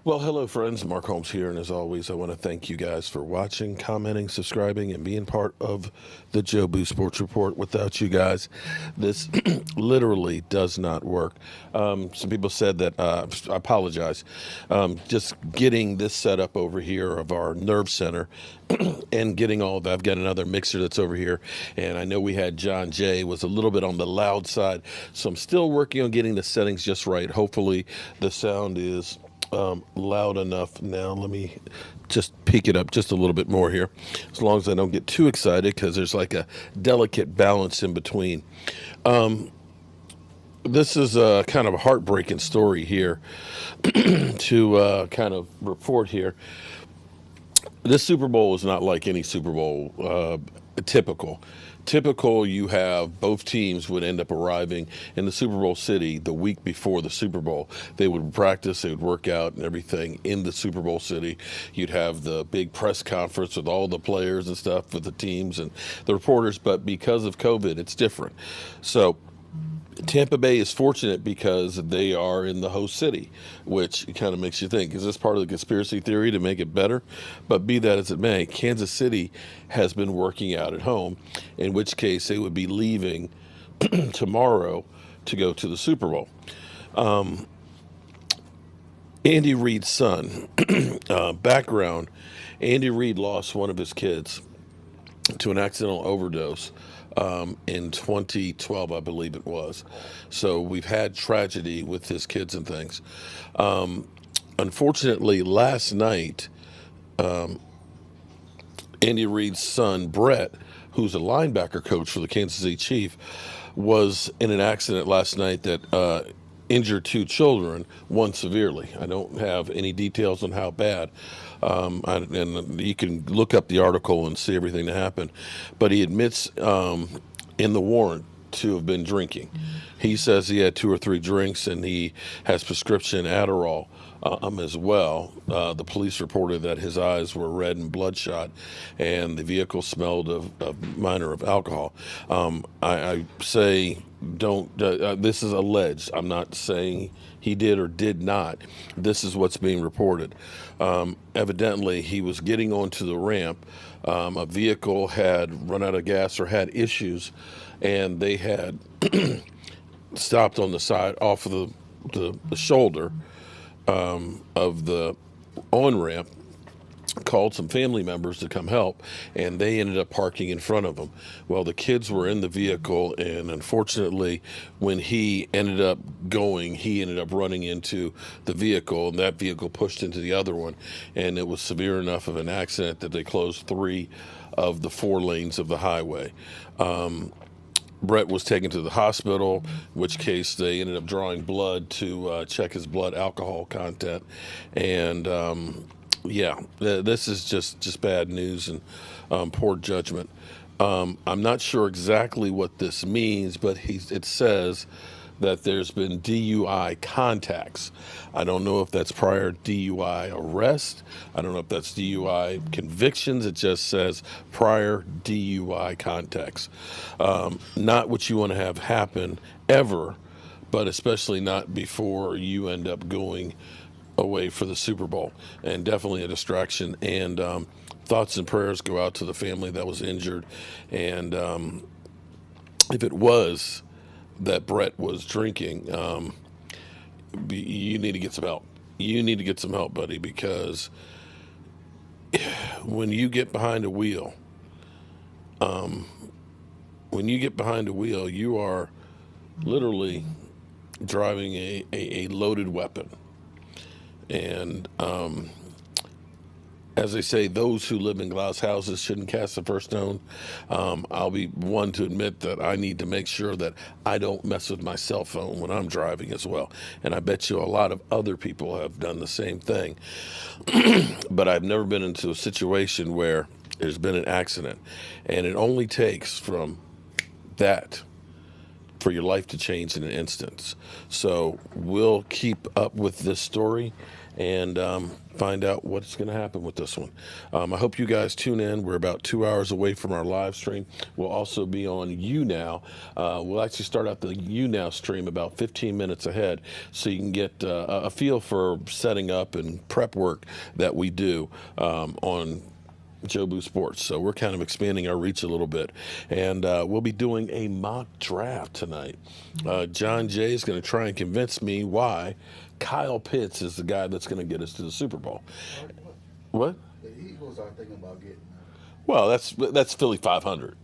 Well, hello, friends. Mark Holmes here, and as always, I want to thank you guys for watching, commenting, subscribing, and being part of the Joe Boo Sports Report. Without you guys, this literally does not work. Some people said that, I apologize, just getting this set up over here of our nerve center and getting all of that. I've got another mixer that's over here, and I know we had John Jay was a little bit on the loud side, so I'm still working on getting the settings just right. Hopefully, the sound is loud enough now. Let me just peek it up just a little bit more here, as long as I don't get too excited, because there's like a delicate balance in between. This is a kind of a heartbreaking story here to kind of report here. This Super Bowl is not like any Super Bowl typical. Typical, you have both teams would end up arriving in the Super Bowl city the week before the Super Bowl. They would practice, they would work out and everything in the Super Bowl city. You'd have the big press conference with all the players and stuff with the teams and the reporters, but because of COVID, it's different. So Tampa Bay is fortunate because they are in the host city, which kind of makes you think, is this part of the conspiracy theory to make it better? But be that as it may, Kansas City has been working out at home, in which case they would be leaving tomorrow to go to the Super Bowl. Andy Reid's son, background, Andy Reid lost one of his kids to an accidental overdose in 2012, I believe it was. So we've had tragedy with his kids and things. Unfortunately, last night, Andy Reid's son, Brett, who's a linebacker coach for the Kansas City Chiefs, was in an accident last night that injured two children, one severely. I don't have any details on how bad. And you can look up the article and see everything that happened. But he admits in the warrant to have been drinking. He says he had two or three drinks, and he has prescription Adderall as well. The police reported that his eyes were red and bloodshot, and the vehicle smelled of minor of alcohol. I say don't. This is alleged. I'm not saying he did or did not. This is what's being reported. Evidently, he was getting onto the ramp. A vehicle had run out of gas or had issues, and they had stopped on the side off of the shoulder of the on-ramp, called some family members to come help, and they ended up parking in front of them. Well, the kids were in the vehicle, and unfortunately, when he ended up going, he ended up running into the vehicle, and that vehicle pushed into the other one, and it was severe enough of an accident that they closed 3 of the 4 lanes of the highway. Brett was taken to the hospital, in which case they ended up drawing blood to check his blood alcohol content. And yeah, this is just bad news and poor judgment. I'm not sure exactly what this means, but it says that there's been DUI contacts. I don't know if that's prior DUI arrest. I don't know if that's DUI convictions. It just says prior DUI contacts. Not what you want to have happen ever, but especially not before you end up going away for the Super Bowl, and definitely a distraction. And thoughts and prayers go out to the family that was injured. And if it was that Brett was drinking, you need to get some help. You need to get some help, buddy, because when you get behind a wheel, you are literally driving a loaded weapon. And as they say, those who live in glass houses shouldn't cast the first stone. I'll be one to admit that I need to make sure that I don't mess with my cell phone when I'm driving as well. And I bet you a lot of other people have done the same thing. But I've never been into a situation where there's been an accident. And it only takes from that for your life to change in an instant. So we'll keep up with this story, and find out what's going to happen with this one. I hope you guys tune in. We're about 2 hours away from our live stream. We'll also be on YouNow. We'll actually start out the YouNow stream about 15 minutes ahead, so you can get a feel for setting up and prep work that we do on Jobu Sports. So we're kind of expanding our reach a little bit. And we'll be doing a mock draft tonight. John Jay is going to try and convince me why Kyle Pitts is the guy that's going to get us to the Super Bowl. What? The Eagles are thinking about getting Well, that's Philly 500.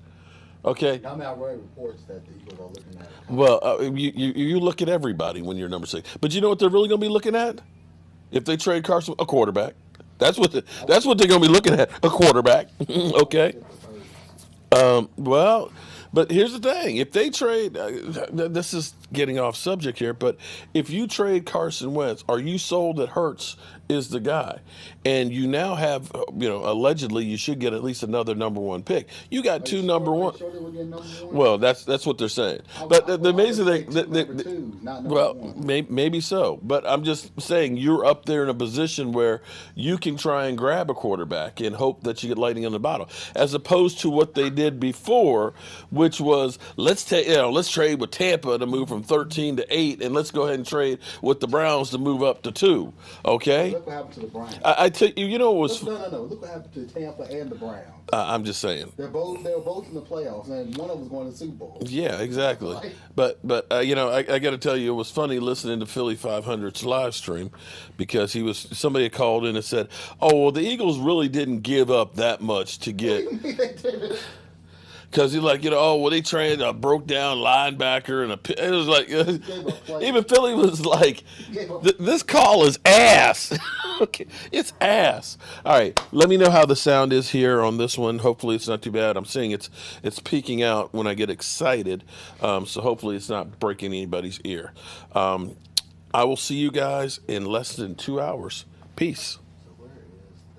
Okay. I mean, I read reports that the Eagles are looking at it. Well, you look at everybody when you're number 6. But you know what they're really going to be looking at? If they trade Carson, a quarterback. That's what they're going to be looking at, a quarterback. Okay. Well, but here's the thing: if they trade, this is getting off subject here, but if you trade Carson Wentz, are you sold that Hurts is the guy? And you now have, allegedly you should get at least another number 1 pick. You got two number one. Sure they were getting number 1? Well, that's what they're saying. But the amazing thing, number 2, not number well, 1. maybe so. But I'm just saying you're up there in a position where you can try and grab a quarterback and hope that you get lightning in the bottle, as opposed to what they did before, which was let's trade with Tampa to move from 13 to 8, and let's go ahead and trade with the Browns to move up to 2. Okay. Look what happened to the Browns. I tell you, it was. No. Look what happened to Tampa and the Browns. I'm just saying. They were both in the playoffs, and one of them was going to the Super Bowl. Yeah, exactly. Right? But I got to tell you, it was funny listening to Philly 500's live stream, because somebody had called in and said, "Oh, well, the Eagles really didn't give up that much to get." Because he's like, they trained a broke down linebacker and it was like, even Philly was like, this call is ass. Okay, it's ass. All right, let me know how the sound is here on this one. Hopefully it's not too bad. I'm seeing it's peaking out when I get excited, so hopefully it's not breaking anybody's ear. I will see you guys in less than 2 hours. Peace.